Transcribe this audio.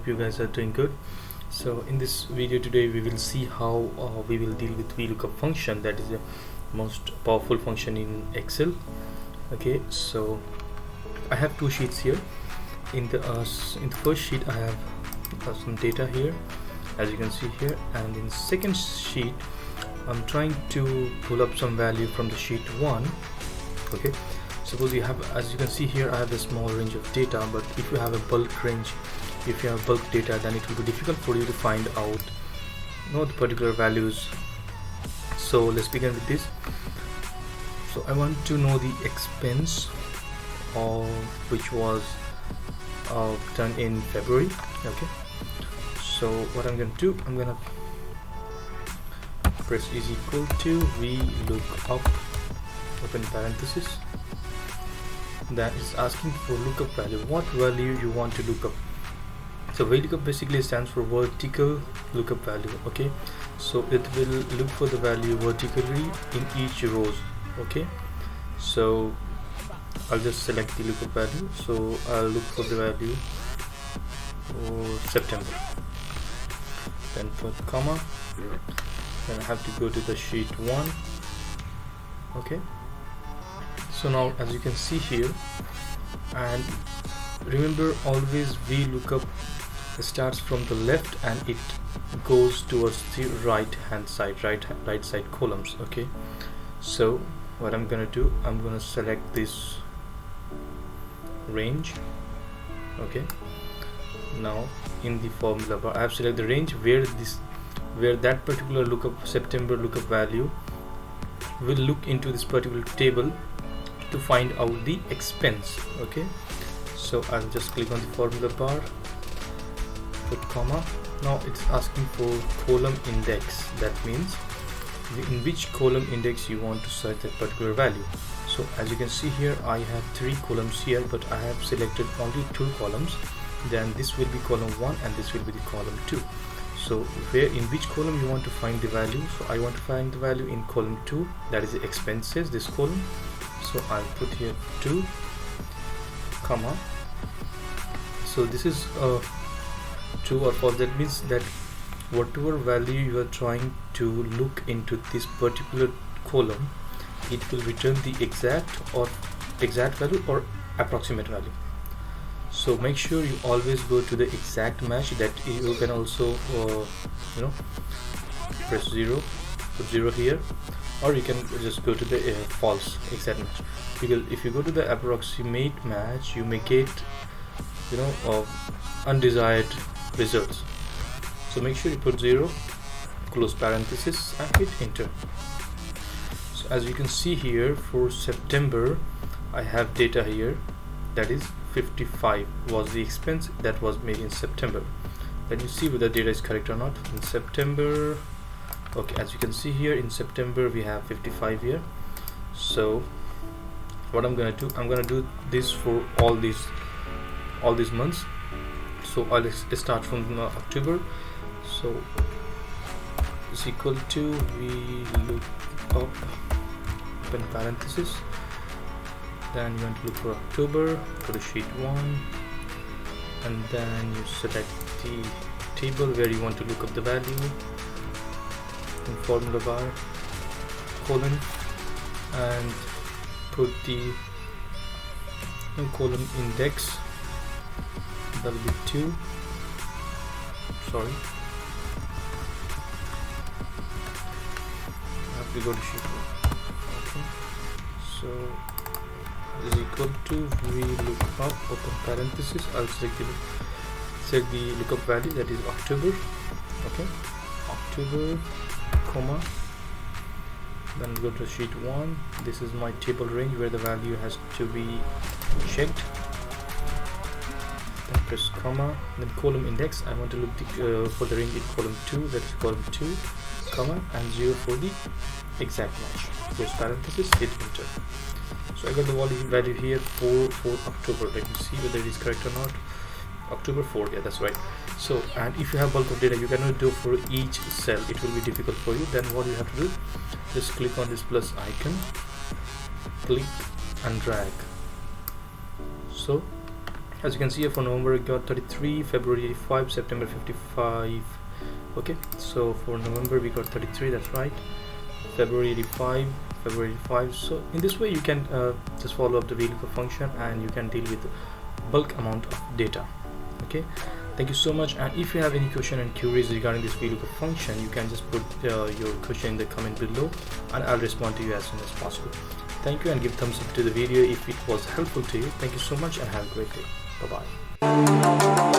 hope you guys are doing good. So in this video today we will see how we will deal with Vlookup function, that is the most powerful function in Excel. Okay, so I have two sheets here. In the first sheet I have some data here, as you can see here, and in the second sheet I'm trying to pull up some value from the sheet 1. Okay, suppose you have, as you can see here, I have a small range of data, but if you have a bulk range, if you have bulk data, then it will be difficult for you to find out the particular values. So let's begin with this. So I want to know the expense which was done in February. Okay, so what I'm going to do, I'm going to press is equal to Vlookup open parenthesis. That is asking for lookup value, what value you want to look up. So Vlookup basically stands for vertical lookup value. Okay, so it will look for the value vertically in each rows. Okay, so I'll just select the lookup value. So I'll look for the value for September, then put comma, then I have to go to the sheet 1. Okay, so now as you can see here, and remember always Vlookup starts from the left and it goes towards the right side columns. Okay, so what I'm gonna do, I'm gonna select this range. Okay, now in the formula bar I have selected the range where that particular September lookup value will look into this particular table to find out the expense. Okay, so I'll just click on the formula bar, put comma. Now it's asking for column index, that means in which column index you want to search that particular value. So as you can see here, I have 3 columns here, but I have selected only 2 columns. Then this will be column 1 and this will be the column 2. So in which column you want to find the value? So I want to find the value in column 2, that is the expenses, this column. So I'll put here 2 comma. So this is true or false. That means that whatever value you are trying to look into this particular column, it will return the exact value or approximate value. So make sure you always go to the exact match. That you can also press 0, put 0 here, or you can just go to the false exact match, because if you go to the approximate match you may get undesired results. So make sure you put 0, close parenthesis, and hit enter. So as you can see here, for September I have data here, that is 55 was the expense that was made in September. Then you see whether data is correct or not. In September, okay, as you can see here, in September we have 55 here. So what I'm gonna do, I'm gonna do this for all these months. So I'll start from October. So is equal to Vlookup open parenthesis. Then you want to look for October, go to sheet 1, and then you select the table where you want to look up the value in formula bar, column, and put the column index, that will be 2. Sorry, I have to go to sheet 1. Okay, so is equal to Vlookup open parenthesis. I'll select the lookup value, that is October. Okay, October, comma, then go to sheet 1. This is my table range where the value has to be checked. Then press comma, then column index. I want to look for the range in column 2, that is column 2, comma, and 0 for the exact match. Close parenthesis, hit enter. So I got the value here for October. Let me see whether it is correct or not. October 4, yeah, that's right. So, and if you have bulk of data, you cannot do for each cell, it will be difficult for you. Then what you have to do, just click on this plus icon, click and drag. So As you can see here, for November we got 33, February 85, September 55. Okay, so for November we got 33, that's right. February 85, February 85. So in this way you can just follow up the VLOOKUP function and you can deal with bulk amount of data. Okay, thank you so much. And if you have any question and queries regarding this VLOOKUP function, you can just put your question in the comment below and I'll respond to you as soon as possible. Thank you, and give thumbs up to the video if it was helpful to you. Thank you so much and have a great day. Bye bye.